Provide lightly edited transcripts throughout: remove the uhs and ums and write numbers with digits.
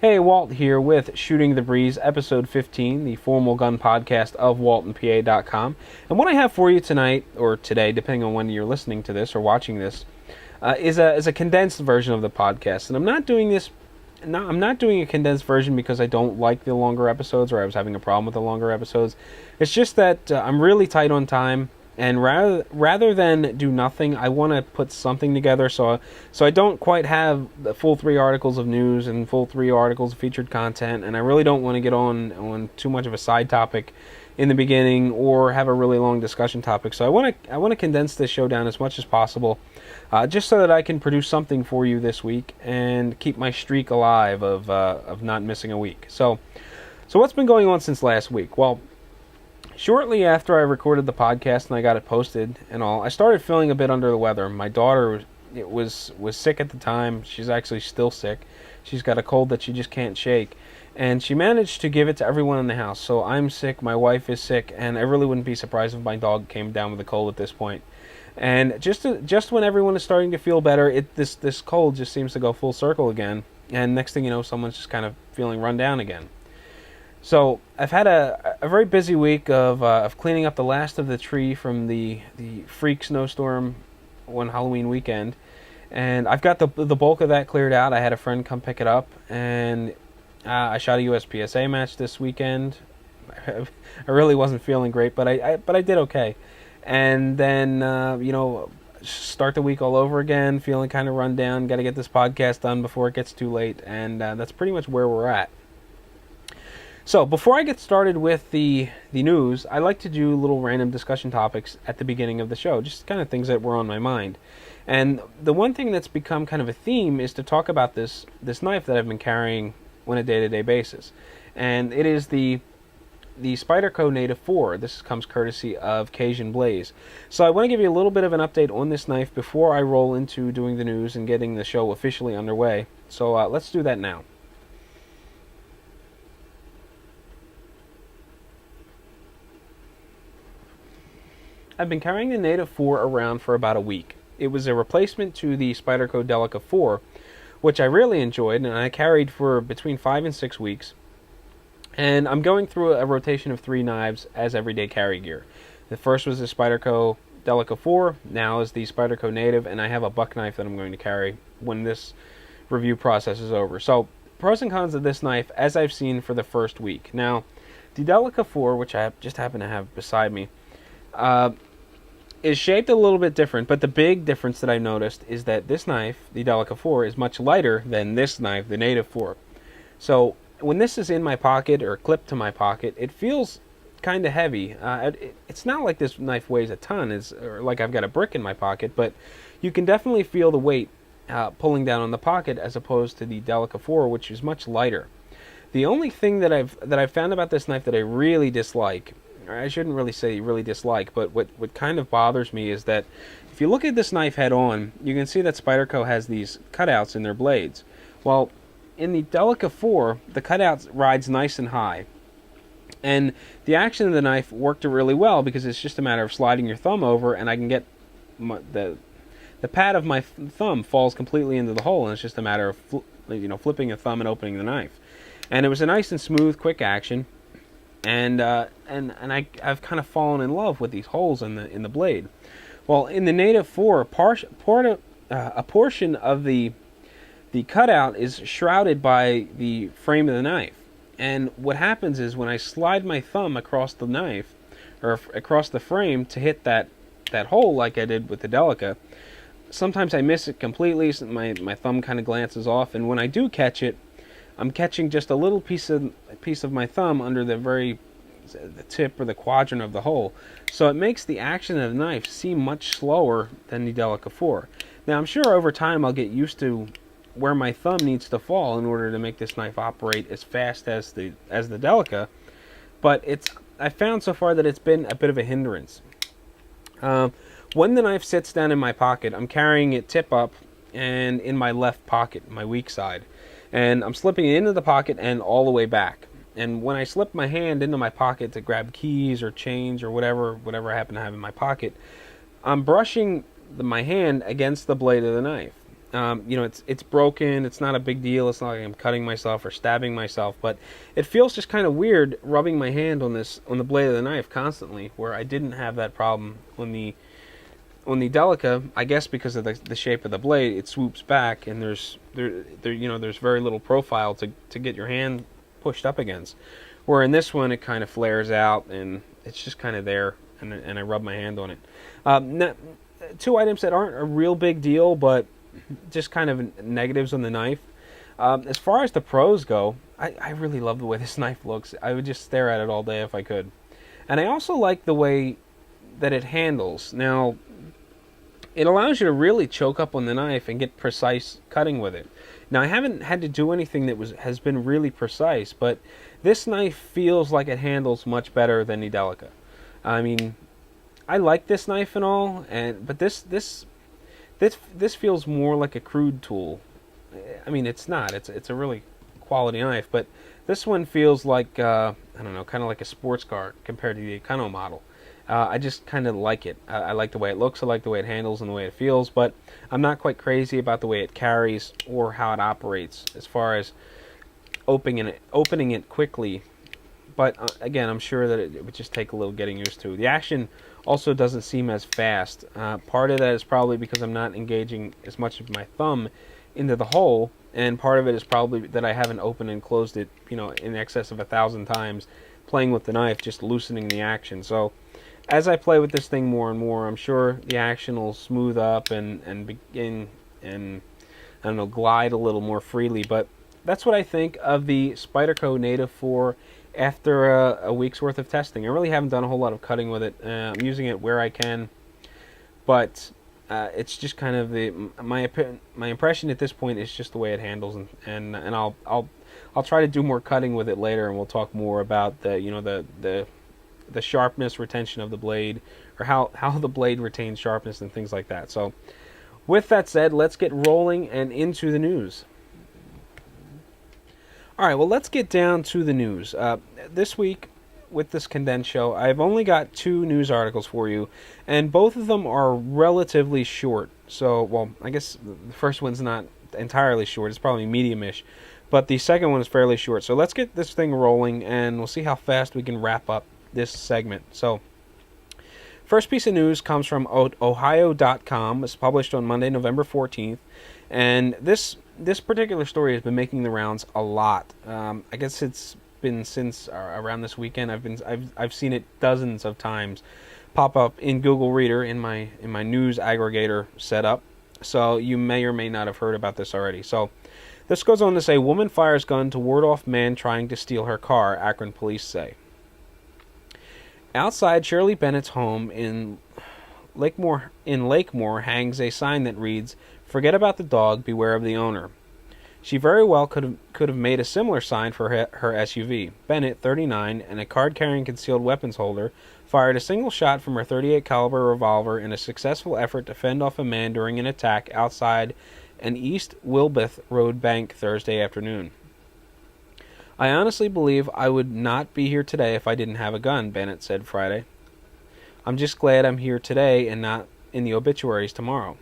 Hey, Walt here with Shooting the Breeze, episode 15, the formal gun podcast of waltonpa.com. And what I have for you tonight, or today, depending on when you're listening to this or watching this, is a condensed version of the podcast. And I'm not doing a condensed version because I don't like the longer episodes or I was having a problem with the longer episodes. It's just that I'm really tight on time. And rather than do nothing, I want to put something together so I don't quite have the full 3 articles of news and full 3 articles of featured content, and I really don't want to get on too much of a side topic in the beginning or have a really long discussion topic. So I want to condense this show down as much as possible, just so that I can produce something for you this week and keep my streak alive of not missing a week. So what's been going on since last week? Well, shortly after I recorded the podcast and I got it posted and all, I started feeling a bit under the weather. My daughter was sick at the time. She's actually still sick. She's got a cold that she just can't shake. And she managed to give it to everyone in the house. So I'm sick, my wife is sick, and I really wouldn't be surprised if my dog came down with a cold at this point. And just when everyone is starting to feel better, this cold just seems to go full circle again. And next thing you know, someone's just kind of feeling run down again. So I've had a very busy week of cleaning up the last of the tree from the freak snowstorm one Halloween weekend, and I've got the bulk of that cleared out. I had a friend come pick it up, and I shot a USPSA match this weekend. I really wasn't feeling great, but I did okay. And then start the week all over again, feeling kind of run down. Got to get this podcast done before it gets too late, and that's pretty much where we're at. So, before I get started with the news, I like to do little random discussion topics at the beginning of the show, just kind of things that were on my mind. And the one thing that's become kind of a theme is to talk about this knife that I've been carrying on a day-to-day basis. And it is the Spyderco Native 4. This comes courtesy of Cajun Blaze. So I want to give you a little bit of an update on this knife before I roll into doing the news and getting the show officially underway. So let's do that now. I've been carrying the Native 4 around for about a week. It was a replacement to the Spyderco Delica 4, which I really enjoyed, and I carried for between 5 and 6 weeks. And I'm going through a rotation of 3 knives as everyday carry gear. The first was the Spyderco Delica 4, now is the Spyderco Native, and I have a buck knife that I'm going to carry when this review process is over. So, pros and cons of this knife as I've seen for the first week. Now, the Delica 4, which I just happen to have beside me, is shaped a little bit different, but the big difference that I noticed is that this knife, the Delica 4, is much lighter than this knife, the Native 4. So when this is in my pocket or clipped to my pocket, it feels kind of heavy. It's not like this knife weighs a ton, or like I've got a brick in my pocket, but you can definitely feel the weight pulling down on the pocket as opposed to the Delica 4, which is much lighter. The only thing that I've found about this knife that I really dislike, I shouldn't really say really dislike, but what kind of bothers me is that if you look at this knife head on, you can see that Spyderco has these cutouts in their blades. Well, in the Delica 4, the cutout rides nice and high. And the action of the knife worked really well because it's just a matter of sliding your thumb over, and I can get the pad of my thumb falls completely into the hole, and it's just a matter of flipping a thumb and opening the knife. And it was a nice and smooth, quick action. And I've kind of fallen in love with these holes in the blade. Well, in the Native 4, a portion of the cutout is shrouded by the frame of the knife. And what happens is when I slide my thumb across the knife, or across the frame to hit that hole like I did with the Delica, sometimes I miss it completely, so my thumb kind of glances off, and when I do catch it, I'm catching just a little piece of my thumb under the tip or the quadrant of the hole. So it makes the action of the knife seem much slower than the Delica 4. Now I'm sure over time I'll get used to where my thumb needs to fall in order to make this knife operate as fast as the Delica, but I found so far that it's been a bit of a hindrance. When the knife sits down in my pocket, I'm carrying it tip up and in my left pocket, my weak side. And I'm slipping it into the pocket and all the way back. And when I slip my hand into my pocket to grab keys or change or whatever I happen to have in my pocket, I'm brushing my hand against the blade of the knife. It's broken. It's not a big deal. It's not like I'm cutting myself or stabbing myself, but it feels just kind of weird rubbing my hand on the blade of the knife constantly, where I didn't have that problem on the Delica. I guess because of the shape of the blade, it swoops back, and there's very little profile to get your hand pushed up against. Where in this one, it kind of flares out, and it's just kind of there, and I rub my hand on it. Two items that aren't a real big deal, but just kind of negatives on the knife. As far as the pros go, I really love the way this knife looks. I would just stare at it all day if I could. And I also like the way that it handles. Now, it allows you to really choke up on the knife and get precise cutting with it. Now, I haven't had to do anything that has been really precise, but this knife feels like it handles much better than the Delica. I mean, I like this knife and all, but this feels more like a crude tool. I mean, it's not. It's a really quality knife, but this one feels like I don't know, kind of like a sports car compared to the Econo model. I just kind of like it. I like the way it looks. I like the way it handles and the way it feels, but I'm not quite crazy about the way it carries or how it operates as far as opening it quickly. But again, I'm sure that it would just take a little getting used to. The action also doesn't seem as fast. Part of that is probably because I'm not engaging as much of my thumb into the hole, and part of it is probably that I haven't opened and closed it, in excess of 1,000 times, playing with the knife, just loosening the action. So as I play with this thing more and more, I'm sure the action will smooth up and begin and, I don't know, glide a little more freely. But that's what I think of the Spyderco Native 4 after a week's worth of testing. I really haven't done a whole lot of cutting with it. I'm using it where I can, but it's just kind of my impression at this point is just the way it handles, and I'll try to do more cutting with it later, and we'll talk more about the sharpness retention of the blade, or how the blade retains sharpness and things like that. So with that said, let's get rolling and into the news. Alright, well, let's get down to the news. This week, with this condensed show, I've only got 2 news articles for you, and both of them are relatively short. So, well, I guess the first one's not entirely short, it's probably medium-ish, but the second one is fairly short. So let's get this thing rolling, and we'll see how fast we can wrap up this segment. So, first piece of news comes from Ohio.com. It's published on Monday, November 14th, and this particular story has been making the rounds a lot. I guess it's been since around this weekend. I've seen it dozens of times pop up in Google Reader in my news aggregator setup. So you may or may not have heard about this already. So this goes on to say, woman fires gun to ward off man trying to steal her car, Akron police say. Outside Shirley Bennett's home in Lakemore hangs a sign that reads, "Forget about the dog, beware of the owner." She very well could have made a similar sign for her SUV. Bennett, 39, and a card-carrying concealed weapons holder, fired a single shot from her .38 caliber revolver in a successful effort to fend off a man during an attack outside an East Wilbeth Road bank Thursday afternoon. "I honestly believe I would not be here today if I didn't have a gun," Bennett said Friday. "I'm just glad I'm here today and not in the obituaries tomorrow."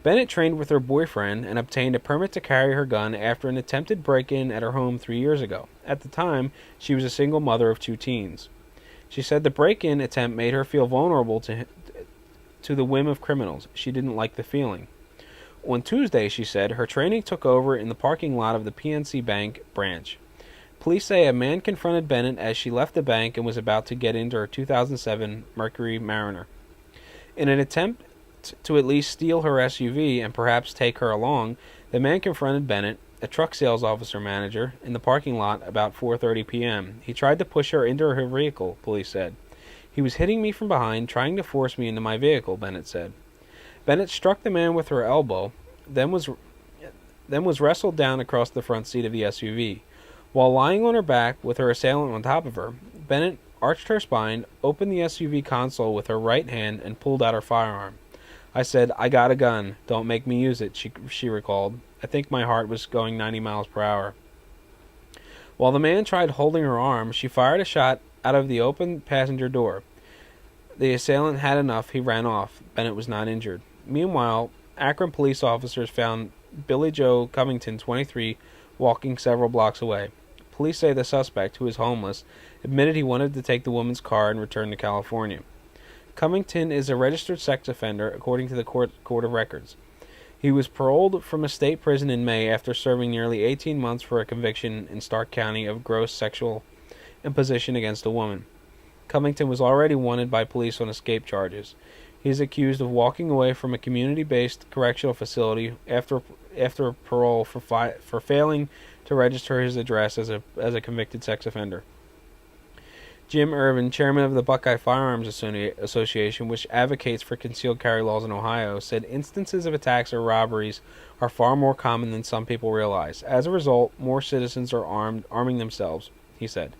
Bennett trained with her boyfriend and obtained a permit to carry her gun after an attempted break-in at her home 3 years ago. At the time, she was a single mother of 2 teens. She said the break-in attempt made her feel vulnerable to the whim of criminals. She didn't like the feeling. On Tuesday, she said, her training took over in the parking lot of the PNC Bank branch. Police say a man confronted Bennett as she left the bank and was about to get into her 2007 Mercury Mariner. In an attempt to at least steal her SUV and perhaps take her along, the man confronted Bennett, a truck sales officer manager, in the parking lot about 4:30 p.m. He tried to push her into her vehicle, police said. "He was hitting me from behind, trying to force me into my vehicle," Bennett said. Bennett struck the man with her elbow, then was wrestled down across the front seat of the SUV. While lying on her back with her assailant on top of her, Bennett arched her spine, opened the SUV console with her right hand, and pulled out her firearm. "I said, 'I got a gun. Don't make me use it,'" she recalled. "I think my heart was going 90 miles per hour." While the man tried holding her arm, she fired a shot out of the open passenger door. The assailant had enough. He ran off. Bennett was not injured. Meanwhile, Akron police officers found Billy Joe Covington, 23, walking several blocks away. Police say the suspect, who is homeless, admitted he wanted to take the woman's car and return to California. Covington is a registered sex offender, according to the court of records. He was paroled from a state prison in May after serving nearly 18 months for a conviction in Stark County of gross sexual imposition against a woman. Covington was already wanted by police on escape charges. He is accused of walking away from a community-based correctional facility after parole for failing to register his address as a convicted sex offender. Jim Irvin, chairman of the Buckeye Firearms Association, which advocates for concealed carry laws in Ohio, said instances of attacks or robberies are far more common than some people realize. As a result, more citizens are arming themselves, he said.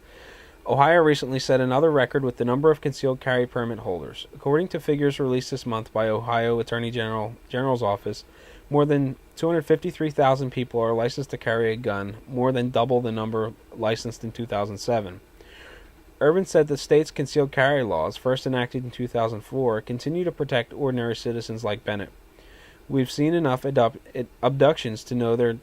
Ohio recently set another record with the number of concealed carry permit holders. According to figures released this month by Ohio Attorney General's office, more than 253,000 people are licensed to carry a gun, more than double the number licensed in 2007. Irvin said the state's concealed carry laws, first enacted in 2004, continue to protect ordinary citizens like Bennett. We've seen enough abductions to know they're...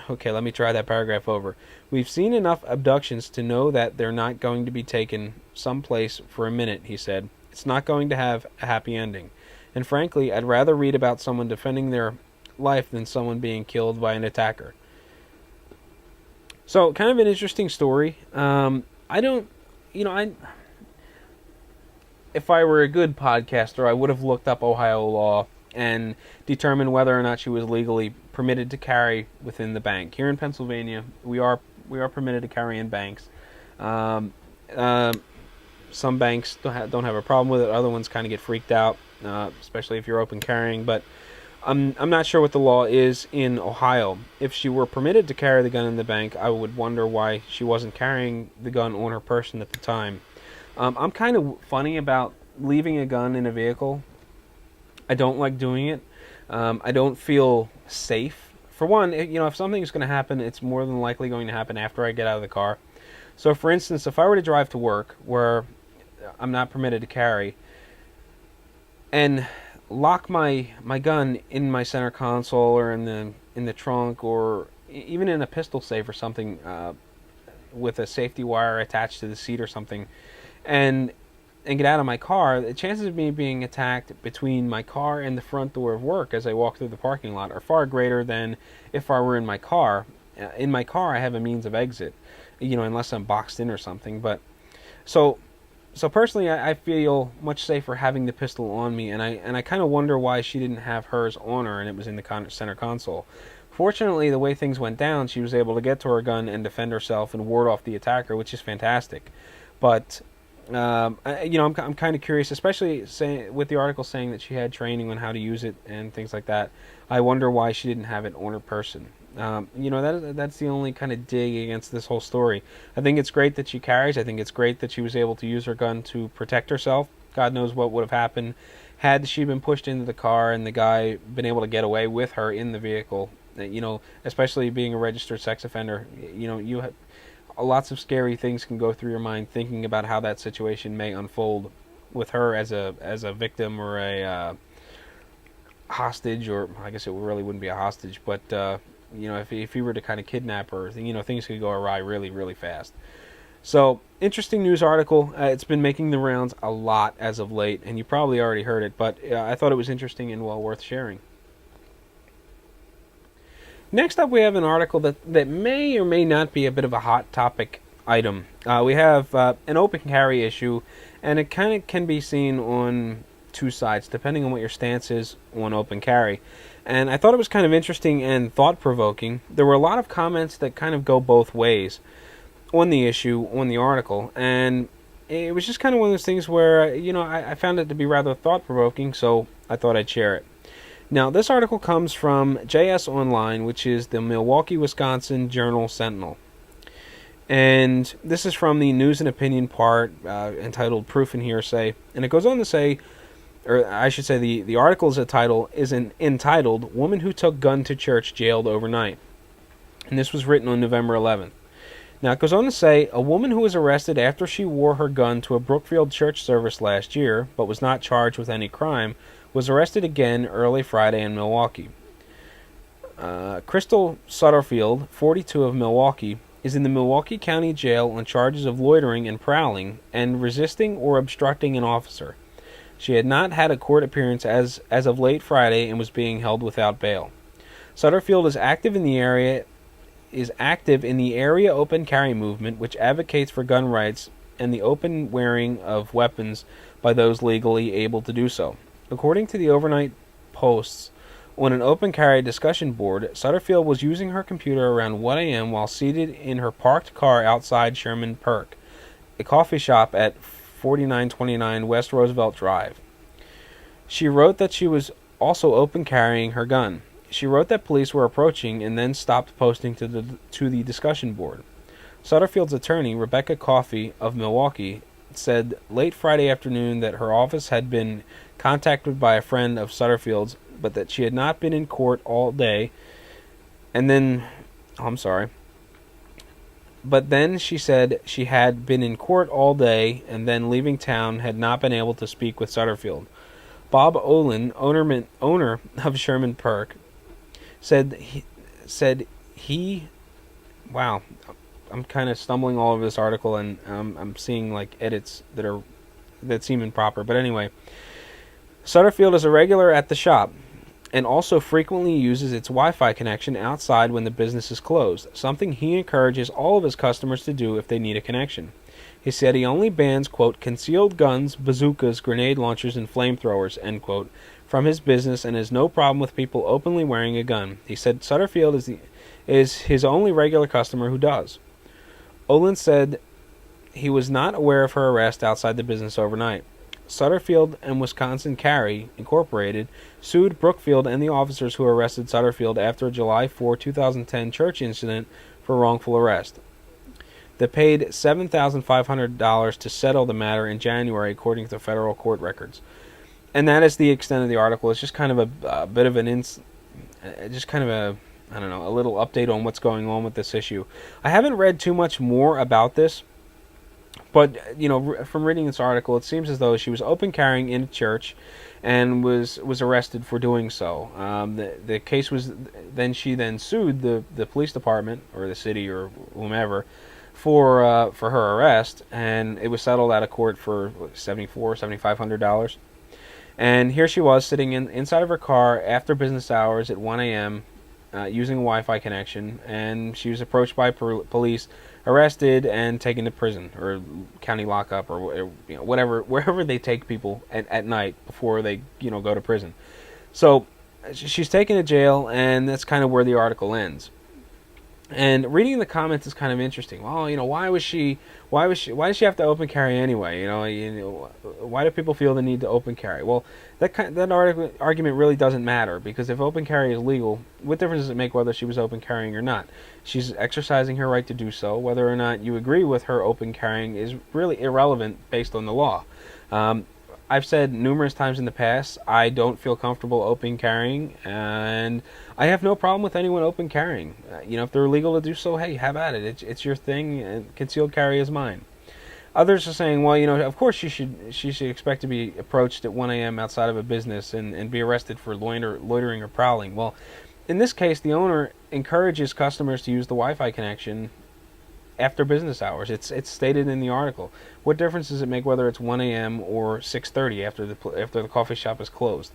Okay, let me try that paragraph over. We've seen enough abductions to know that they're not going to be taken someplace for a minute, he said. It's not going to have a happy ending. And frankly, I'd rather read about someone defending their life than someone being killed by an attacker. So, kind of an interesting story. If I were a good podcaster, I would have looked up Ohio law and determined whether or not she was legally permitted to carry within the bank. Here in Pennsylvania, we are permitted to carry in banks. Some banks don't have a problem with it. Other ones kind of get freaked out, especially if you're open carrying. But I'm not sure what the law is in Ohio. If she were permitted to carry the gun in the bank, I would wonder why she wasn't carrying the gun on her person at the time. I'm kind of funny about leaving a gun in a vehicle. I don't like doing it. I don't feel safe. For one, if something's going to happen, it's more than likely going to happen after I get out of the car. So, for instance, if I were to drive to work where I'm not permitted to carry and lock my gun in my center console or in the trunk or even in a pistol safe or something with a safety wire attached to the seat or something, and get out of my car, the chances of me being attacked between my car and the front door of work as I walk through the parking lot are far greater than if I were in my car. In my car, I have a means of exit, unless I'm boxed in or something. But so personally, I feel much safer having the pistol on me, and I kind of wonder why she didn't have hers on her and it was in the center console. Fortunately, the way things went down, she was able to get to her gun and defend herself and ward off the attacker, which is fantastic. But I'm kind of curious, especially with the article saying that she had training on how to use it and things like that. I wonder why she didn't have it on her person. That's the only kind of dig against this whole story. I think it's great that she carries. I think it's great that she was able to use her gun to protect herself. God knows what would have happened had she been pushed into the car and the guy been able to get away with her in the vehicle. Especially being a registered sex offender, lots of scary things can go through your mind thinking about how that situation may unfold with her as a victim or a hostage, or I guess it really wouldn't be a hostage, but if he were to kind of kidnap her, things could go awry really, really fast. So, interesting news article. It's been making the rounds a lot as of late, and you probably already heard it, but I thought it was interesting and well worth sharing. Next up, we have an article that may or may not be a bit of a hot topic item. We have an open carry issue, and it kind of can be seen on two sides, depending on what your stance is on open carry. And I thought it was kind of interesting and thought-provoking. There were a lot of comments that kind of go both ways on the issue, on the article, and it was just kind of one of those things where, I found it to be rather thought-provoking, so I thought I'd share it. Now, this article comes from JS Online, which is the Milwaukee, Wisconsin Journal Sentinel. And this is from the news and opinion part, entitled Proof and Hearsay. And it goes on to say, or I should say the article's title is entitled, Woman Who Took Gun to Church Jailed Overnight. And this was written on November 11th. Now, it goes on to say, a woman who was arrested after she wore her gun to a Brookfield church service last year, but was not charged with any crime, was arrested again early Friday in Milwaukee. Crystal Sutterfield, 42, of Milwaukee, is in the Milwaukee County Jail on charges of loitering and prowling and resisting or obstructing an officer. She had not had a court appearance as of late Friday and was being held without bail. Sutterfield is active in the area open carry movement, which advocates for gun rights and the open wearing of weapons by those legally able to do so. According to the overnight posts on an open carry discussion board, Sutterfield was using her computer around 1 a.m. while seated in her parked car outside Sherman Perk, a coffee shop at 4929 West Roosevelt Drive. She wrote that she was also open carrying her gun. She wrote that police were approaching and then stopped posting to the discussion board. Sutterfield's attorney, Rebecca Coffey of Milwaukee, said late Friday afternoon that her office had been contacted by a friend of Sutterfield's, but that she had not been in court all day. But then she said she had been in court all day and then leaving town had not been able to speak with Sutterfield. Bob Olin, owner of Sherman Perk, said he wow, I'm kind of stumbling all over this article, and I'm seeing like edits that seem improper. But anyway, Sutterfield is a regular at the shop and also frequently uses its Wi-Fi connection outside when the business is closed, something he encourages all of his customers to do if they need a connection. He said he only bans, quote, concealed guns, bazookas, grenade launchers, and flamethrowers, end quote, from his business and has no problem with people openly wearing a gun. He said Sutterfield is his only regular customer who does. Olin said he was not aware of her arrest outside the business overnight. Sutterfield and Wisconsin Carry, Incorporated, sued Brookfield and the officers who arrested Sutterfield after a July 4, 2010 church incident for wrongful arrest. They paid $7,500 to settle the matter in January, according to federal court records. And that is the extent of the article. It's just kind of a bit of a little update on what's going on with this issue. I haven't read too much more about this, but from reading this article, it seems as though she was open carrying in a church and was arrested for doing so. The case was she then sued the police department or the city or whomever for her arrest, and it was settled out of court for $7,500. And here she was sitting inside of her car after business hours at 1 a.m. Using a Wi-Fi connection, and she was approached by police, arrested, and taken to prison or county lockup or wherever they take people at night before they go to prison. So she's taken to jail, and that's kind of where the article ends. And reading the comments is kind of interesting. Well, why does she have to open carry anyway? Why do people feel the need to open carry? Well, that argument really doesn't matter, because if open carry is legal, what difference does it make whether she was open carrying or not? She's exercising her right to do so. Whether or not you agree with her open carrying is really irrelevant based on the law. I've said numerous times in the past, I don't feel comfortable open carrying, and I have no problem with anyone open carrying. If they're legal to do so, hey, have at it. It's your thing, and concealed carry is mine. Others are saying, well, of course she should expect to be approached at 1 a.m. outside of a business and be arrested for loitering or prowling. Well, in this case, the owner encourages customers to use the Wi-Fi connection after business hours. It's stated in the article. What difference does it make whether it's 1 a.m. or 6:30 after the coffee shop is closed?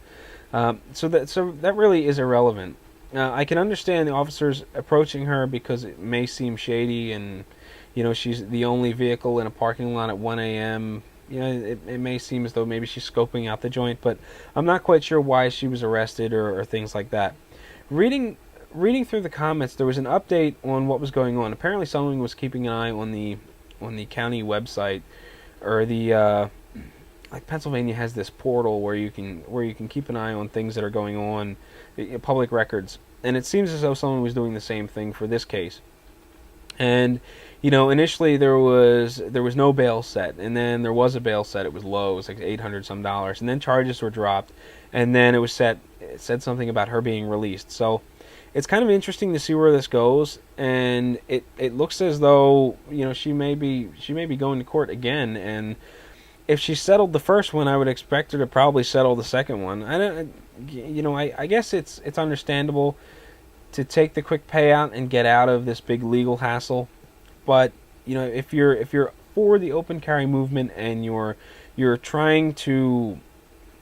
So that really is irrelevant. I can understand the officers approaching her because it may seem shady, and she's the only vehicle in a parking lot at 1 a.m. It may seem as though maybe she's scoping out the joint, but I'm not quite sure why she was arrested or things like that. Reading through the comments, there was an update on what was going on. Apparently, someone was keeping an eye on the county website, or like Pennsylvania has this portal where you can keep an eye on things that are going on, public records, and it seems as though someone was doing the same thing for this case. And initially there was no bail set, and then there was a bail set. It was low. It was like $800 some, and then charges were dropped, and then it said something about her being released. So it's kind of interesting to see where this goes, and it looks as though she may be going to court again, and if she settled the first one, I would expect her to probably settle the second one. I don't, you know, I guess it's understandable to take the quick payout and get out of this big legal hassle. But you know, if you're for the open carry movement and you're trying to,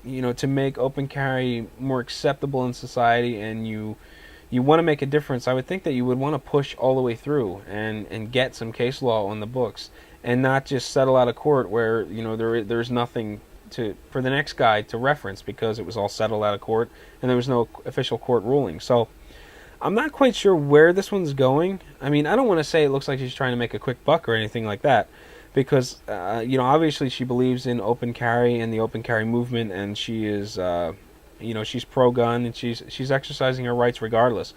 you know, to make open carry more acceptable in society, and you want to make a difference, I would think that you would want to push all the way through and get some case law on the books, and not just settle out of court where, you know, there's nothing to for the next guy to reference because it was all settled out of court and there was no official court ruling. So I'm not quite sure where this one's going. I mean, I don't want to say it looks like she's trying to make a quick buck or anything like that, because you know, obviously she believes in open carry and the open carry movement, and she is, you know, she's pro-gun and she's exercising her rights regardless.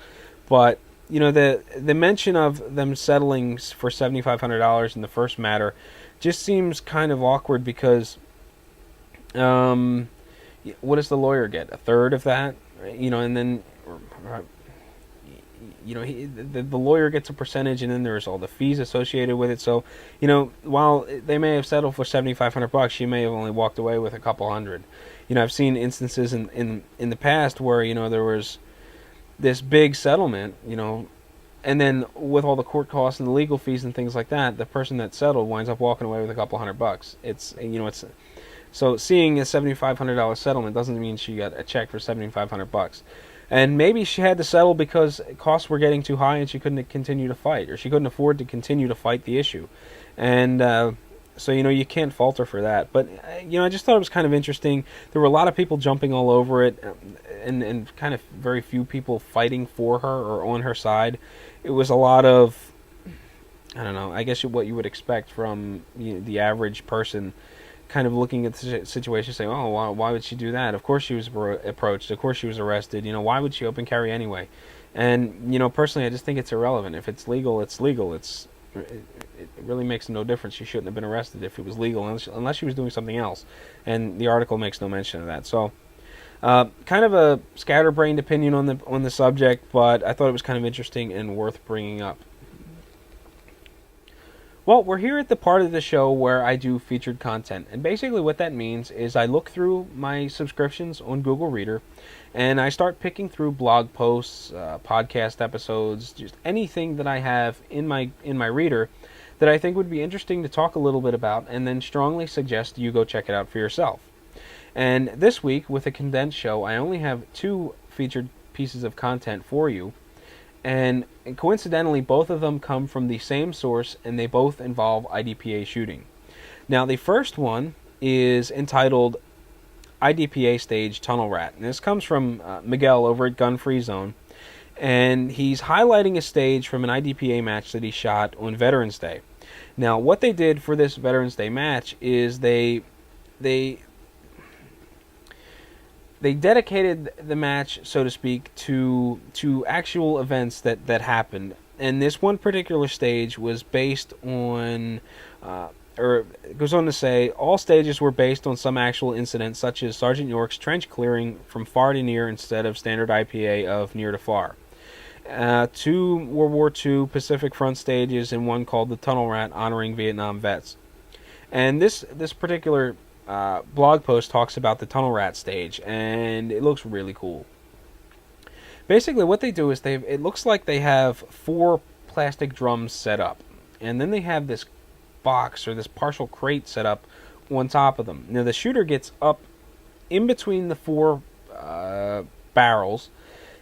But you know, the mention of them settling for $7,500 in the first matter just seems kind of awkward, because what does the lawyer get? A third of that, you know, and then you know, the lawyer gets a percentage, and then there's all the fees associated with it. So, you know, while they may have settled for $7,500, she may have only walked away with a couple hundred. You know, I've seen instances in the past where, you know, there was this big settlement, you know, and then with all the court costs and the legal fees and things like that, the person that settled winds up walking away with a couple $100. It's, you know, it's so seeing a $7,500 settlement doesn't mean she got a check for $7,500. And maybe she had to settle because costs were getting too high and she couldn't continue to fight, or she couldn't afford to continue to fight the issue. And so, you know, you can't fault her for that. But, you know, I just thought it was kind of interesting. There were a lot of people jumping all over it, and kind of very few people fighting for her or on her side. It was a lot of, I don't know, I guess what you would expect from, you know, the average person, kind of looking at the situation, saying, "Oh, why would she do that? Of course she was approached. Of course she was arrested. You know, why would she open carry anyway?" And you know, personally, I just think it's irrelevant. If it's legal, it's legal. It really makes no difference. She shouldn't have been arrested if it was legal, unless she was doing something else. And the article makes no mention of that. So, kind of a scatterbrained opinion on the subject, but I thought it was kind of interesting and worth bringing up. Well, we're here at the part of the show where I do featured content, and basically what that means is I look through my subscriptions on Google Reader, and I start picking through blog posts, podcast episodes, just anything that I have in my reader that I think would be interesting to talk a little bit about, and then strongly suggest you go check it out for yourself. And this week, with a condensed show, I only have 2 featured pieces of content for you. And coincidentally, both of them come from the same source, and they both involve IDPA shooting. Now, the first one is entitled IDPA Stage Tunnel Rat. And this comes from Miguel over at Gun Free Zone. And he's highlighting a stage from an IDPA match that he shot on Veterans Day. Now, what they did for this Veterans Day match is they dedicated the match, so to speak, to actual events that happened. And this one particular stage was based on, or it goes on to say, all stages were based on some actual incident, such as Sergeant York's trench clearing from far to near instead of standard IPA of near to far. 2 World War II Pacific Front stages, and one called the Tunnel Rat, honoring Vietnam vets. And this particular blog post talks about the Tunnel Rat stage, and it looks really cool. Basically, what they do is it looks like they have 4 plastic drums set up, and then they have this box or this partial crate set up on top of them. Now, the shooter gets up in between the 4 barrels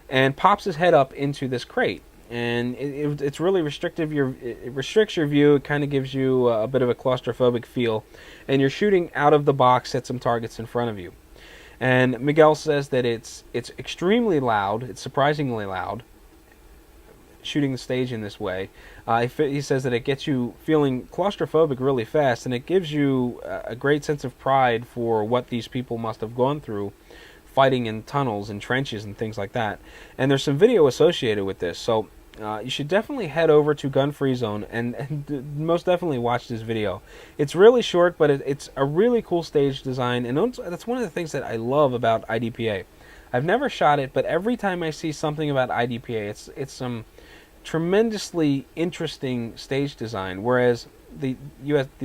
and pops his head up into this crate. And it's really restrictive. It restricts your view. It kind of gives you a bit of a claustrophobic feel. And you're shooting out of the box at some targets in front of you. And Miguel says that it's extremely loud. It's surprisingly loud, shooting the stage in this way. He says that it gets you feeling claustrophobic really fast, and it gives you a great sense of pride for what these people must have gone through, fighting in tunnels and trenches and things like that. And there's some video associated with this, so you should definitely head over to Gun Free Zone and most definitely watch this video. It's really short, but it's a really cool stage design, and that's one of the things that I love about IDPA. I've never shot it, but every time I see something about IDPA, it's some tremendously interesting stage design, whereas the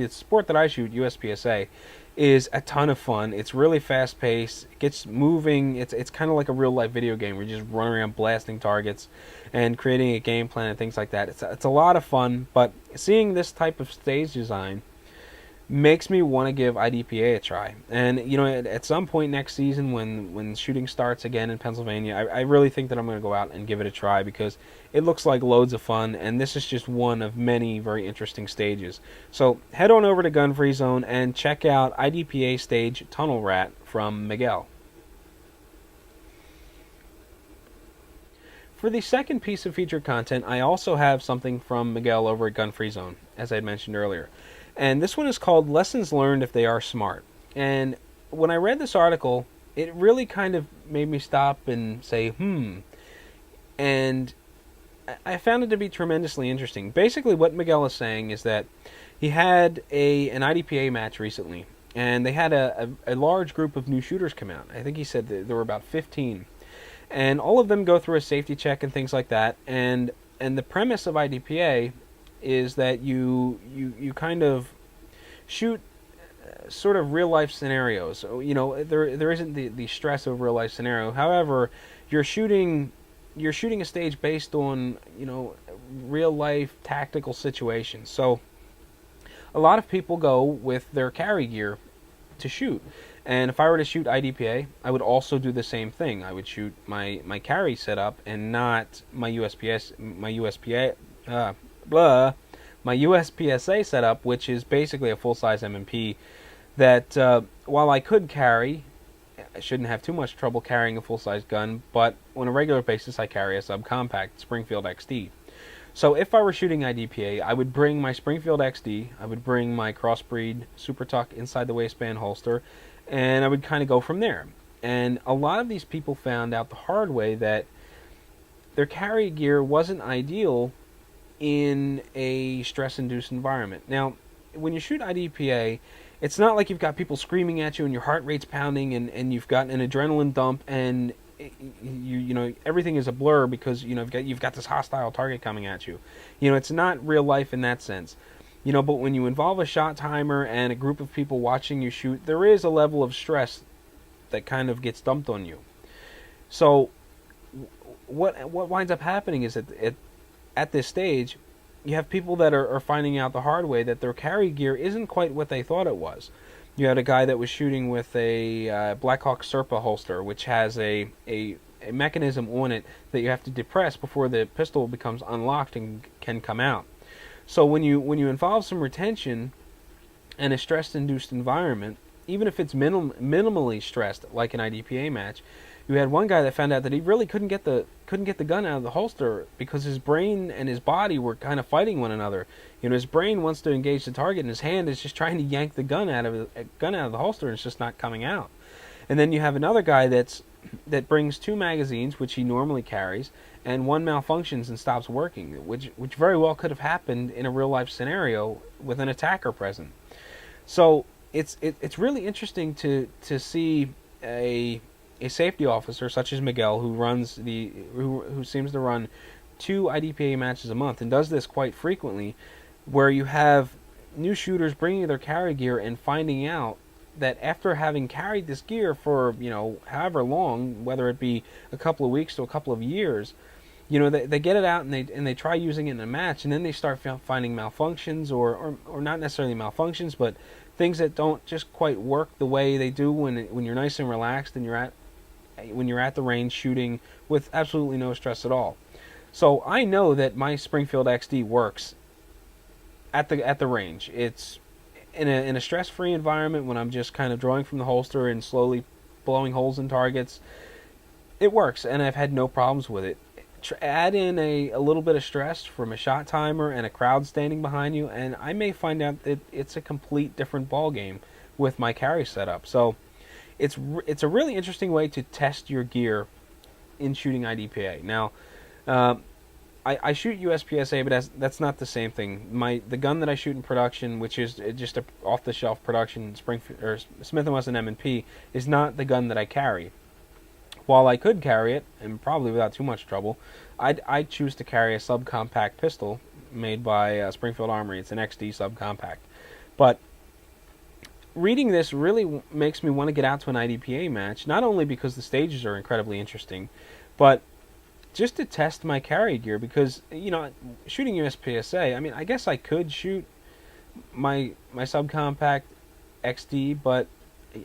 sport that I shoot, USPSA, is a ton of fun. It's really fast paced. It gets moving. It's kind of like a real life video game where you just run around blasting targets and creating a game plan and things like that. It's a lot of fun. But seeing this type of stage design makes me want to give IDPA a try. And at some point next season, when shooting starts again in Pennsylvania, I really think that I'm going to go out and give it a try, because it looks like loads of fun, and this is just one of many very interesting stages. So head on over to Gun Free Zone and check out IDPA stage Tunnel Rat from Miguel. For the second piece of featured content, I also have something from Miguel over at Gun Free Zone, as I had mentioned earlier. And this one is called Lessons Learned If They Are Smart. And when I read this article, it really kind of made me stop and say, And I found it to be tremendously interesting. Basically, what Miguel is saying is that he had an IDPA match recently, and they had a large group of new shooters come out. I think he said that there were about 15. And all of them go through a safety check and things like that. And the premise of IDPA is that you kind of shoot sort of real life scenarios. So, there isn't the stress of real life scenario. However, you're shooting a stage based on real life tactical situations. So a lot of people go with their carry gear to shoot. And if I were to shoot IDPA, I would also do the same thing. I would shoot my carry setup and not my USPSA setup, which is basically a full-size M&P that, while I could carry, I shouldn't have too much trouble carrying a full-size gun, but on a regular basis I carry a subcompact Springfield XD. So if I were shooting IDPA, I would bring my Springfield XD, I would bring my Crossbreed Super Tuck inside the waistband holster, and I would kind of go from there. And a lot of these people found out the hard way that their carry gear wasn't ideal in a stress-induced environment. Now, when you shoot IDPA, it's not like you've got people screaming at you and your heart rate's pounding and you've got an adrenaline dump and everything is a blur because you've got this hostile target coming at you. It's not real life in that sense. But when you involve a shot timer and a group of people watching you shoot, there is a level of stress that kind of gets dumped on you. So what winds up happening is that at this stage, you have people that are finding out the hard way that their carry gear isn't quite what they thought it was. You had a guy that was shooting with a Blackhawk Serpa holster, which has a mechanism on it that you have to depress before the pistol becomes unlocked and can come out. So when you involve some retention and a stress-induced environment, even if it's minimally stressed, like an IDPA match, you had one guy that found out that he really couldn't get the gun out of the holster because his brain and his body were kind of fighting one another. His brain wants to engage the target, and his hand is just trying to yank the gun out of the holster, and it's just not coming out. And then you have another guy that brings 2 magazines, which he normally carries, and one malfunctions and stops working, which very well could have happened in a real life scenario with an attacker present. So it's really interesting to see a safety officer such as Miguel, who seems to run 2 IDPA matches a month and does this quite frequently, where you have new shooters bringing their carry gear and finding out that after having carried this gear for however long, whether it be a couple of weeks to a couple of years, they get it out and they try using it in a match, and then they start finding malfunctions or not necessarily malfunctions, but things that don't just quite work the way they do when you're nice and relaxed and when you're at the range shooting with absolutely no stress at all. So I know that my Springfield XD works at the range. It's in a stress-free environment when I'm just kind of drawing from the holster and slowly blowing holes in targets. It works, and I've had no problems with it. Add in a little bit of stress from a shot timer and a crowd standing behind you, and I may find out that it's a complete different ball game with my carry setup. So it's a really interesting way to test your gear in shooting IDPA. Now, I shoot USPSA, but that's not the same thing. The gun that I shoot in production, which is just a off-the-shelf production Smith & Wesson M&P, is not the gun that I carry. While I could carry it, and probably without too much trouble, I'd choose to carry a subcompact pistol made by Springfield Armory. It's an XD subcompact. But reading this really makes me want to get out to an IDPA match, not only because the stages are incredibly interesting, but just to test my carry gear, because, shooting USPSA, I mean, I guess I could shoot my subcompact XD, but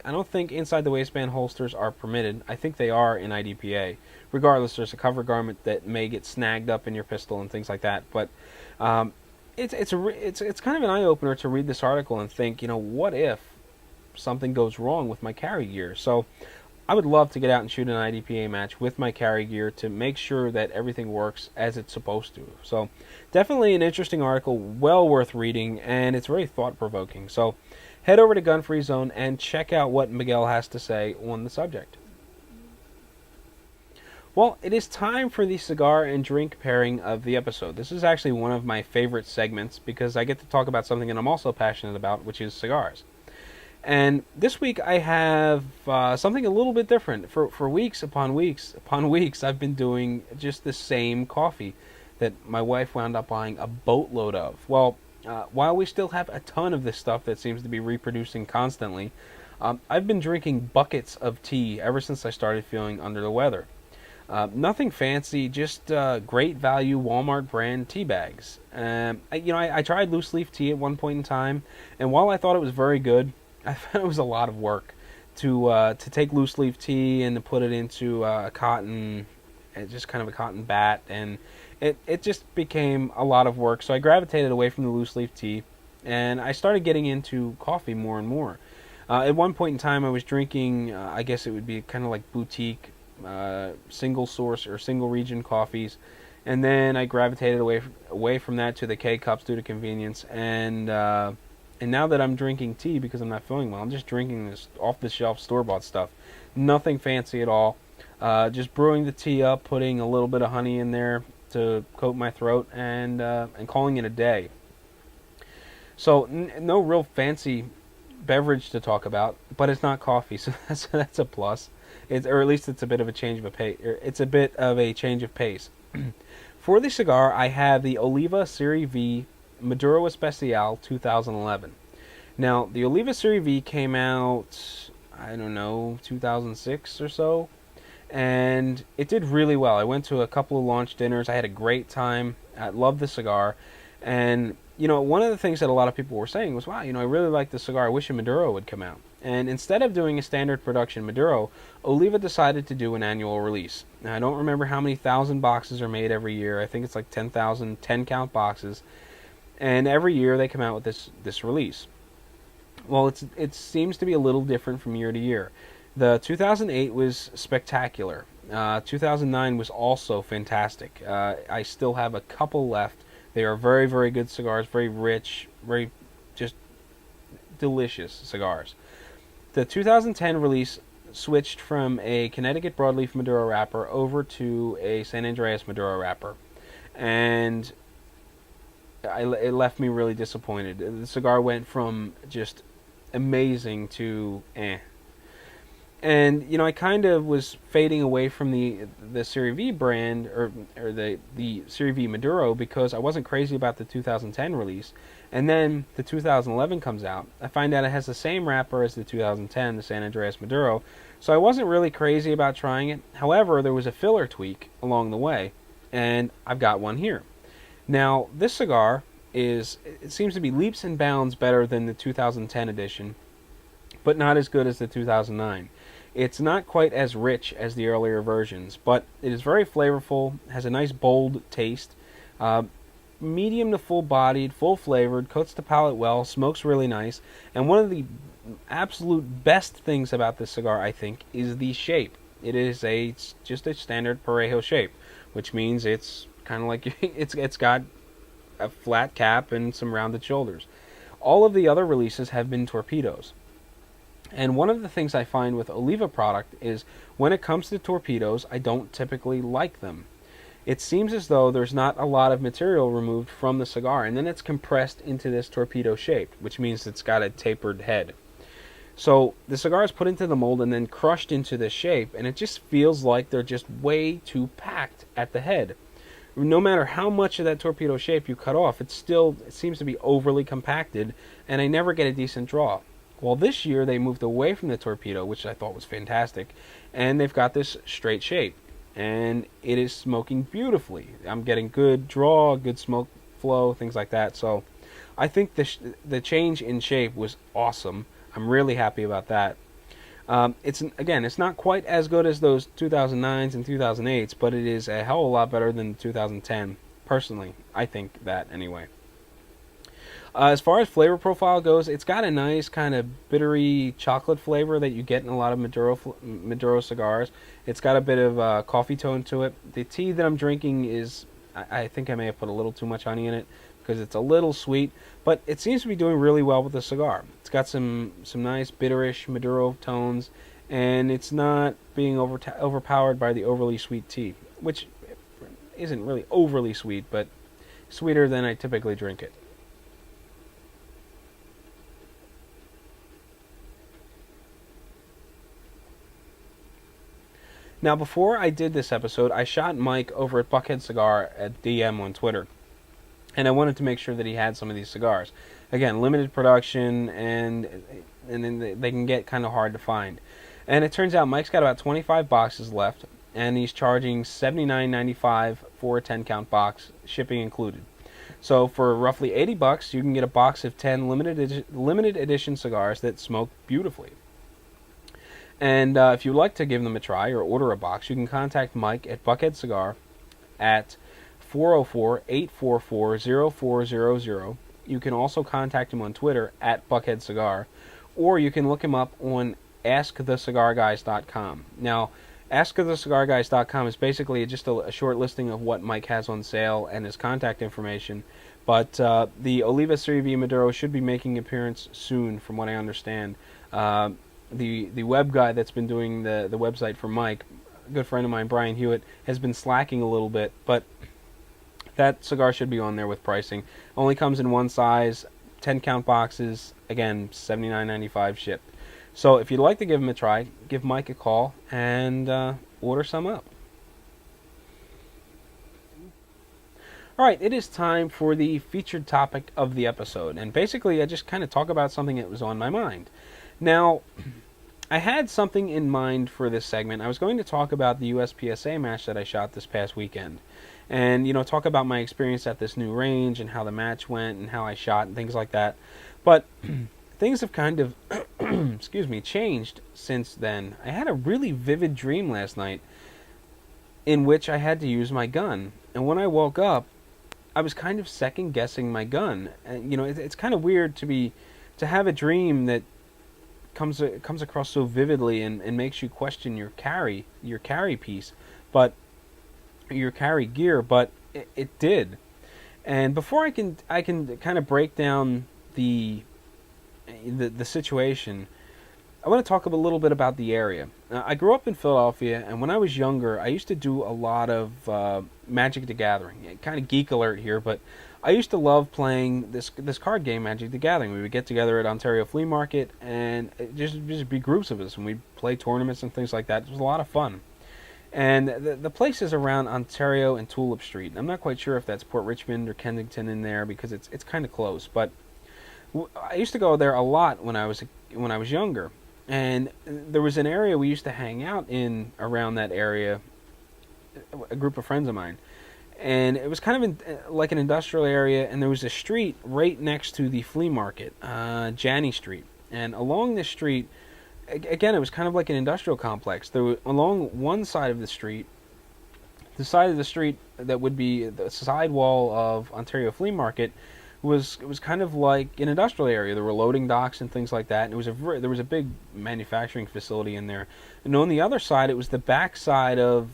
I don't think inside the waistband holsters are permitted. I think they are in IDPA. Regardless, there's a cover garment that may get snagged up in your pistol and things like that. But it's kind of an eye opener to read this article and think, what if something goes wrong with my carry gear? So I would love to get out and shoot an IDPA match with my carry gear to make sure that everything works as it's supposed to. So definitely an interesting article, well worth reading, and it's very thought-provoking. So head over to Gun Free Zone and check out what Miguel has to say on the subject. Well, it is time for the cigar and drink pairing of the episode. This is actually one of my favorite segments because I get to talk about something that I'm also passionate about, which is cigars. And this week I have something a little bit different. For weeks upon weeks, I've been doing just the same coffee that my wife wound up buying a boatload of. Well, while we still have a ton of this stuff that seems to be reproducing constantly, I've been drinking buckets of tea ever since I started feeling under the weather. Nothing fancy, just great value Walmart brand tea bags. I tried loose leaf tea at one point in time, and while I thought it was very good, I found it was a lot of work to take loose leaf tea and to put it into a cotton, just kind of a cotton bat, and it just became a lot of work. So I gravitated away from the loose leaf tea, and I started getting into coffee more and more. At one point in time, I was drinking, I guess it would be kind of like boutique, single source or single region coffees, and then I gravitated away from that to the K-Cups due to convenience, and now that I'm drinking tea because I'm not feeling well, I'm just drinking this off-the-shelf store-bought stuff. Nothing fancy at all. Just brewing the tea up, putting a little bit of honey in there to coat my throat, and calling it a day. So no real fancy beverage to talk about, but it's not coffee, so that's a plus. Or at least it's a bit of a change of pace. It's a bit of a change of pace. For the cigar, I have the Oliva Serie V Maduro Especial 2011. Now, the Oliva Serie V came out, 2006 or so, and it did really well. I went to a couple of launch dinners. I had a great time. I loved the cigar, and one of the things that a lot of people were saying was, wow, I really like the cigar. I wish a Maduro would come out. And instead of doing a standard production Maduro, Oliva decided to do an annual release. Now, I don't remember how many thousand boxes are made every year. I think it's like 10,000 10-count boxes. And every year they come out with this release. Well, it seems to be a little different from year to year. The 2008 was spectacular. 2009 was also fantastic. I still have a couple left. They are very, very good cigars, very rich, very just delicious cigars. The 2010 release switched from a Connecticut broadleaf Maduro wrapper over to a San Andreas Maduro wrapper, and it left me really disappointed. The cigar went from just amazing to eh. And I kind of was fading away from the Serie V brand or the Serie V Maduro because I wasn't crazy about the 2010 release. And then the 2011 comes out. I find out it has the same wrapper as the 2010, the San Andreas Maduro. So I wasn't really crazy about trying it. However, there was a filler tweak along the way, and I've got one here. Now, this cigar it seems to be leaps and bounds better than the 2010 edition, but not as good as the 2009. It's not quite as rich as the earlier versions, but it is very flavorful, has a nice bold taste, medium to full-bodied, full-flavored, coats the palate well, smokes really nice, and one of the absolute best things about this cigar, I think, is the shape. It is just a standard Parejo shape, which means it's kind of like it's got a flat cap and some rounded shoulders. All of the other releases have been torpedoes. And one of the things I find with Oliva product is when it comes to torpedoes, I don't typically like them. It seems as though there's not a lot of material removed from the cigar, and then it's compressed into this torpedo shape, which means it's got a tapered head. So the cigar is put into the mold and then crushed into this shape, and it just feels like they're just way too packed at the head. No matter how much of that torpedo shape you cut off, it seems to be overly compacted, and I never get a decent draw. Well, this year they moved away from the torpedo, which I thought was fantastic, and they've got this straight shape, and it is smoking beautifully. I'm getting good draw, good smoke flow, things like that. So I think the change in shape was awesome. I'm really happy about that. It's not quite as good as those 2009s and 2008s, but it is a hell of a lot better than 2010. Personally, I think that anyway. As far as flavor profile goes, it's got a nice kind of bittery chocolate flavor that you get in a lot of Maduro cigars. It's got a bit of coffee tone to it. The tea that I'm drinking is, I think I may have put a little too much honey in it because it's a little sweet, but it seems to be doing really well with the cigar. It's got some nice bitterish Maduro tones, and it's not being overpowered by the overly sweet tea, which isn't really overly sweet, but sweeter than I typically drink it. Now, before I did this episode, I shot Mike over at Buckhead Cigar at DM on Twitter, and I wanted to make sure that he had some of these cigars. Again, limited production, and then they can get kind of hard to find. And it turns out Mike's got about 25 boxes left, and he's charging $79.95 for a 10-count box, shipping included. So for roughly $80, you can get a box of 10 limited edition cigars that smoke beautifully. And if you'd like to give them a try or order a box, you can contact Mike at Buckhead Cigar at 404-844-0400. You can also contact him on Twitter at Buckhead Cigar, or you can look him up on AskTheCigarGuys.com. Now, AskTheCigarGuys.com is basically just a short listing of what Mike has on sale and his contact information. But the Oliva Serie Maduro should be making an appearance soon, from what I understand. The web guy that's been doing the website for Mike, a good friend of mine, Brian Hewitt, has been slacking a little bit, but that cigar should be on there with pricing. Only comes in one size, 10 count boxes, again, $79.95 shipped. So if you'd like to give him a try, give Mike a call and order some up. Alright, it is time for the featured topic of the episode, and basically I just kind of talk about something that was on my mind. Now, I had something in mind for this segment. I was going to talk about the USPSA match that I shot this past weekend. And, talk about my experience at this new range and how the match went and how I shot and things like that. But things have kind of, changed since then. I had a really vivid dream last night in which I had to use my gun. And when I woke up, I was kind of second guessing my gun. And, it's kind of weird to have a dream that comes across so vividly and makes you question your carry piece, but your carry gear. But it did. And before I can kind of break down the situation, I want to talk a little bit about the area. I grew up in Philadelphia, and when I was younger, I used to do a lot of Magic the Gathering. Kind of geek alert here, but I used to love playing this card game, Magic the Gathering. We would get together at Ontario Flea Market, and just be groups of us, and we'd play tournaments and things like that. It was a lot of fun. And the place is around Ontario and Tulip Street. I'm not quite sure if that's Port Richmond or Kensington in there, because it's kind of close. But I used to go there a lot when I was younger, and there was an area we used to hang out in around that area. A group of friends of mine. And it was kind of like an industrial area, and there was a street right next to the flea market, Janney Street. And along this street, again, it was kind of like an industrial complex. Along one side of the street, the side of the street that would be the sidewall of Ontario Flea Market, was kind of like an industrial area. There were loading docks and things like that, and there was a big manufacturing facility in there. And on the other side, it was the back side of,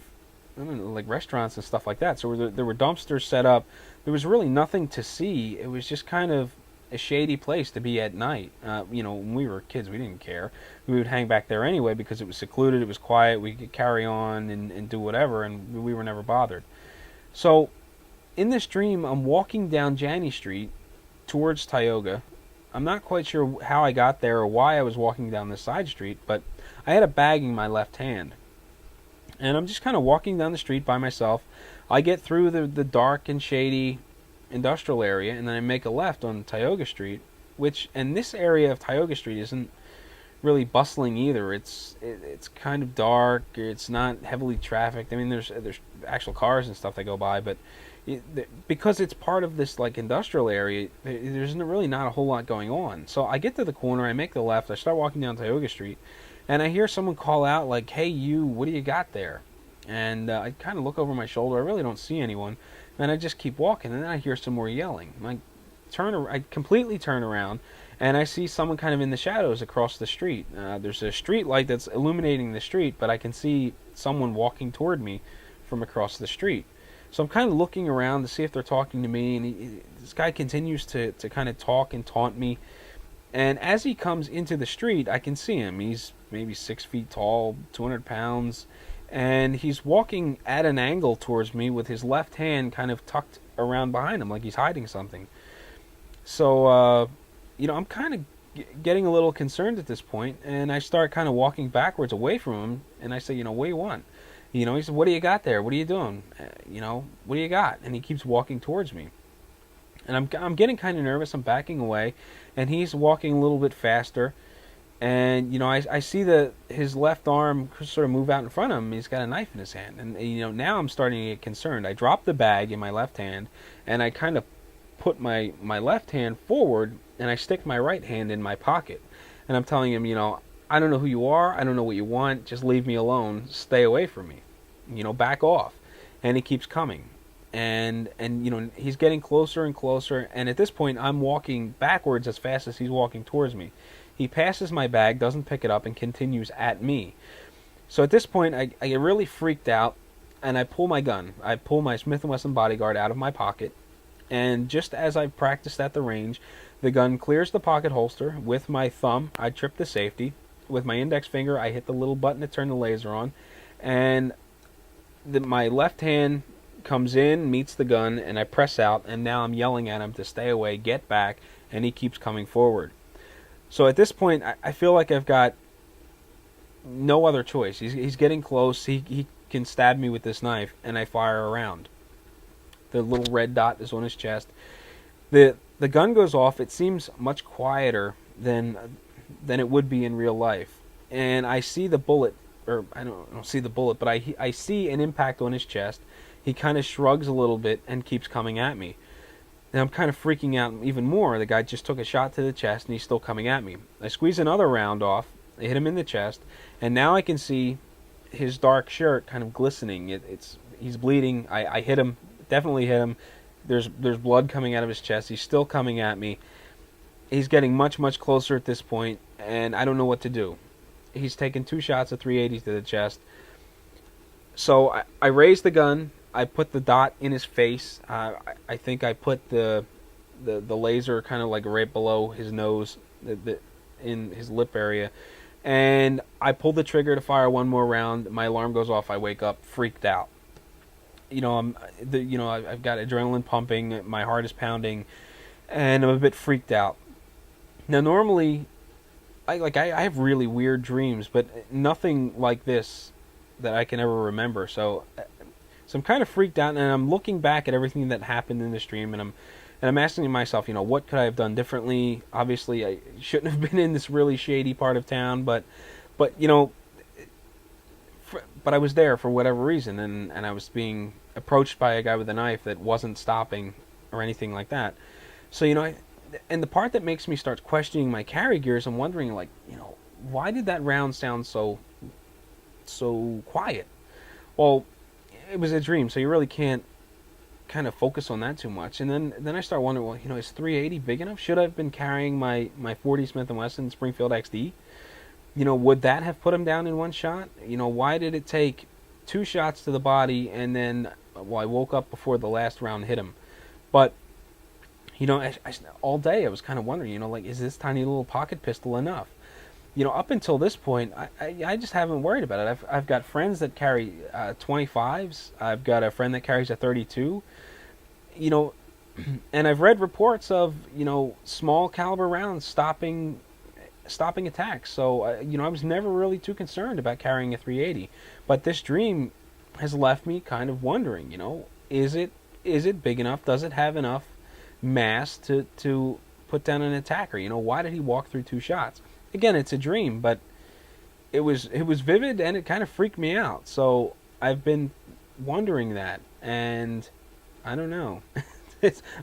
I don't know, like restaurants and stuff like that. So there were dumpsters set up. There was really nothing to see. It was just kind of a shady place to be at night. When we were kids, we didn't care. We would hang back there anyway because it was secluded, it was quiet, we could carry on and do whatever, and we were never bothered. So, in this dream, I'm walking down Janney Street towards Tioga. I'm not quite sure how I got there or why I was walking down this side street, but I had a bag in my left hand. And I'm just kind of walking down the street by myself. I get through the dark and shady industrial area, and then I make a left on Tioga Street, and this area of Tioga Street isn't really bustling either. It's kind of dark. It's not heavily trafficked. I mean, there's actual cars and stuff that go by, but because it's part of this like industrial area, there's really not a whole lot going on. So I get to the corner, I make the left, I start walking down Tioga Street, and I hear someone call out like, "Hey, you! What do you got there?" And I kind of look over my shoulder. I really don't see anyone, and I just keep walking. And then I hear some more yelling. I completely turn around, and I see someone kind of in the shadows across the street. There's a street light that's illuminating the street, but I can see someone walking toward me from across the street. So I'm kind of looking around to see if they're talking to me, and this guy continues to kind of talk and taunt me. And as he comes into the street, I can see him. He's maybe 6 feet tall, 200 pounds, and he's walking at an angle towards me with his left hand kind of tucked around behind him like he's hiding something. So, I'm kind of getting a little concerned at this point, and I start kind of walking backwards away from him, and I say, "What do you want?" He said, "What do you got there? What are you doing? What do you got?" And he keeps walking towards me. And I'm getting kind of nervous. I'm backing away, and he's walking a little bit faster. And, I see his left arm sort of move out in front of him. He's got a knife in his hand. And, now I'm starting to get concerned. I drop the bag in my left hand, and I kind of put my left hand forward, and I stick my right hand in my pocket. And I'm telling him, "I don't know who you are. I don't know what you want. Just leave me alone. Stay away from me. Back off." And he keeps coming. And he's getting closer and closer. And at this point, I'm walking backwards as fast as he's walking towards me. He passes my bag, doesn't pick it up, and continues at me. So at this point, I get really freaked out, and I pull my gun. I pull my Smith & Wesson Bodyguard out of my pocket. And just as I practiced at the range, the gun clears the pocket holster. With my thumb, I trip the safety. With my index finger, I hit the little button to turn the laser on. And my left hand comes in, meets the gun, and I press out. And now I'm yelling at him to stay away, get back, and he keeps coming forward. So at this point, I feel like I've got no other choice. He's getting close. He can stab me with this knife, and I fire around. The little red dot is on his chest. The gun goes off. It seems much quieter than it would be in real life. And I see the bullet, or I don't see the bullet, but I see an impact on his chest. He kind of shrugs a little bit and keeps coming at me. And I'm kind of freaking out even more. The guy just took a shot to the chest, and he's still coming at me. I squeeze another round off. I hit him in the chest, and now I can see his dark shirt kind of glistening. He's bleeding. I hit him. Definitely hit him. There's blood coming out of his chest. He's still coming at me. He's getting much, much closer at this point, and I don't know what to do. He's taken 2 shots of 380s to the chest. So I raise the gun. I put the dot in his face. I think I put the laser kind of like right below his nose, in his lip area. And I pull the trigger to fire one more round. My alarm goes off. I wake up freaked out. I've got adrenaline pumping, my heart is pounding, and I'm a bit freaked out. Now, normally, I have really weird dreams, but nothing like this that I can ever remember. So I'm kind of freaked out, and I'm looking back at everything that happened in this dream, and I'm asking myself, what could I have done differently? Obviously, I shouldn't have been in this really shady part of town, but I was there for whatever reason, and I was being approached by a guy with a knife that wasn't stopping or anything like that. So, and the part that makes me start questioning my carry gears, I'm wondering, why did that round sound so quiet? Well, it was a dream, so you really can't kind of focus on that too much. And then I start wondering, well, is 380 big enough? Should I have been carrying my 40 Smith & Wesson Springfield XD? Would that have put him down in one shot? Why did it take 2 shots to the body, and then, I woke up before the last round hit him? But, all day I was kind of wondering, is this tiny little pocket pistol enough? Up until this point, I just haven't worried about it. I've got friends that carry 25s. I've got a friend that carries a 32. And I've read reports of, small caliber rounds stopping attacks. So, I was never really too concerned about carrying a 380. But this dream has left me kind of wondering, is it big enough? Does it have enough mass to put down an attacker? Why did he walk through 2 shots? Again, it's a dream, but it was vivid, and it kind of freaked me out. So I've been wondering that, and I don't know.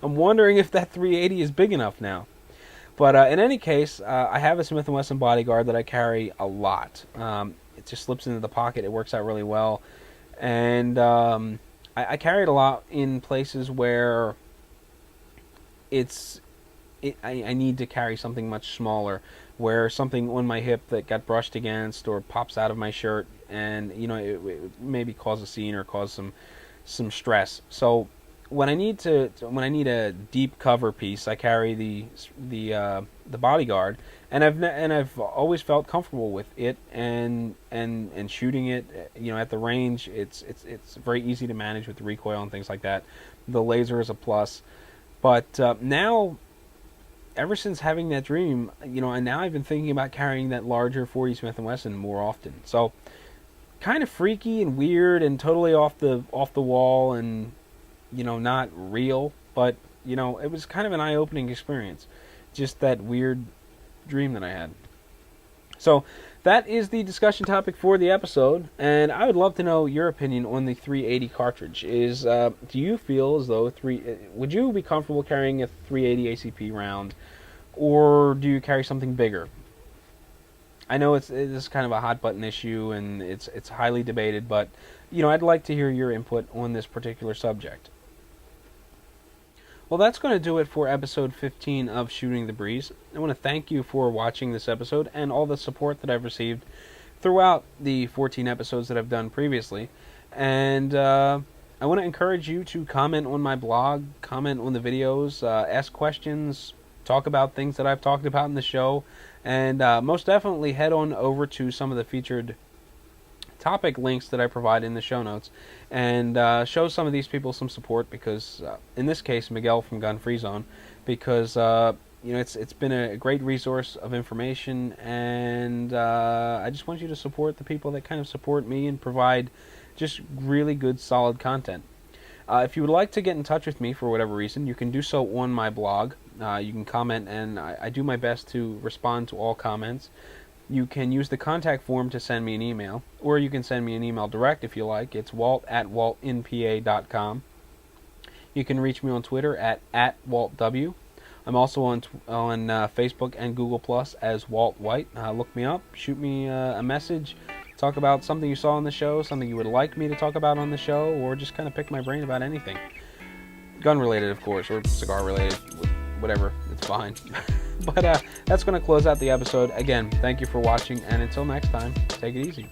I'm wondering if that 380 is big enough now. But in any case, I have a Smith & Wesson bodyguard that I carry a lot. It just slips into the pocket. It works out really well. And I carry it a lot in places where I need to carry something much smaller, where something on my hip that got brushed against or pops out of my shirt, and it maybe cause a scene or cause some stress. So when I need a deep cover piece, I carry the bodyguard, and I've always felt comfortable with it, and shooting it at the range. It's very easy to manage with the recoil and things like that. The laser is a plus, but now, ever since having that dream, and now I've been thinking about carrying that larger 40 Smith & Wesson more often. So kind of freaky and weird and totally off the wall, and not real, but it was kind of an eye-opening experience. Just that weird dream that I had. So that is the discussion topic for the episode, and I would love to know your opinion on the 380 cartridge. Do you feel as though would you be comfortable carrying a 380 ACP round, or do you carry something bigger? I know it's kind of a hot button issue, and it's highly debated, but I'd like to hear your input on this particular subject. Well, that's going to do it for episode 15 of Shooting the Breeze. I want to thank you for watching this episode and all the support that I've received throughout the 14 episodes that I've done previously. And I want to encourage you to comment on my blog, comment on the videos, ask questions, talk about things that I've talked about in the show, and most definitely head on over to some of the featured topic links that I provide in the show notes, and show some of these people some support, because in this case Miguel from Gun Free Zone, because it's been a great resource of information, and I just want you to support the people that kind of support me and provide just really good solid content. If you would like to get in touch with me for whatever reason, you can do so on my blog. You can comment, and I do my best to respond to all comments. You can use the contact form to send me an email, or you can send me an email direct if you like. It's walt@waltinpa.com. You can reach me on Twitter at @WaltW. I'm also on Facebook and Google Plus as Walt White. Look me up, shoot me a message, talk about something you saw on the show, something you would like me to talk about on the show, or just kind of pick my brain about anything. Gun-related, of course, or cigar-related, whatever, it's fine. But that's going to close out the episode. Again, thank you for watching, and until next time, take it easy.